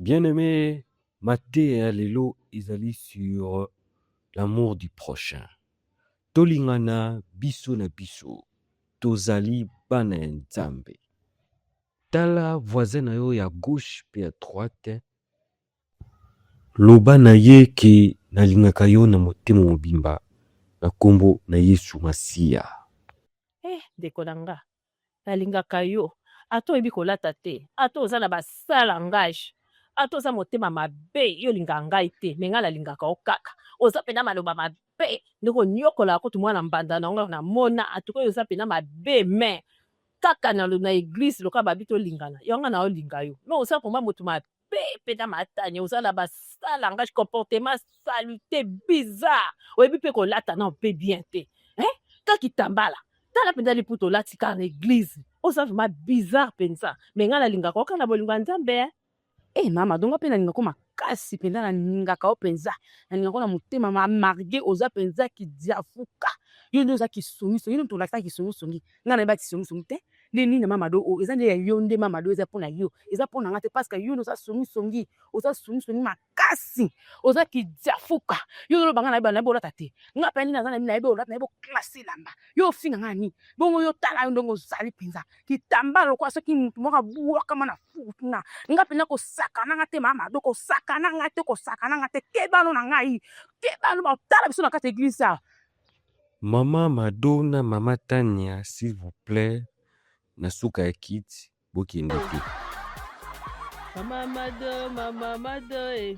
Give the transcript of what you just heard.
Bien-aimé, Maté et Alelo, ils allaient sur l'amour du prochain. Tolingana biso na biso, tozali bana ya Nzambe. Tala voisin na yo ya gauche pe ya droite. Loba na ye ke nalingaka yo na motema mobimba na kombo na Yesu Masiya. Ndeko na nga nalingaka yo ata oyebi kolata te, ata oza na basala langage, ata oza motema mabe yo olingaka ngai te, me ngai nalingaka yo kaka. Oza pena maloba mabe ndeko nyokola kutu mwana mbanda na ngo na mona atuka oyo oza pena mabe me kaka na eglise loka babi tolingana yonga na olinga yo me oza komba motu mabe pena matanye, oza na basala langage, comportement salute bizarre, oyebi mpe kolata na mpe bien te kaka itambala tala mpenza liputa olati kaka na eglize oza vraimen bizarre mpenza me ngai nalingaka oka na bolingo ya Nzambe mama dongo mpe nalingaka makasi mpenza, nalingaka o mpenza, nalingaka na motema mamarge, oza mpenza kidiafuka yo nde oza kisongisongi, yo nde tolakisaka kisongisongi ngai nayeba kisongisongi te nde nini na mamado oyo eza nde ya yo nde mamado eza mpona yo, eza mpona nga te parce que yo nde oza songisongi, oza songisongi makasi, oza kidiafuka yo nde olobanga nayebi olata te ngai mpe nini naza na nini nayebi olata, nayebi oklase elamba yo ofinga ngai nini bongo yo tala yo ndenge ozali mpenza kitambala lokola soki motu moko abwakama na futuna ngai mpenza kosakana nga te mamado, kosakana nga te, kosakana nga te, kebano na ngai kebano batala biso na kati eglise awa. Mama Madonna, Mama Tania, s'il vous plaît, na suka ya kiti bokende te. Mama Mado,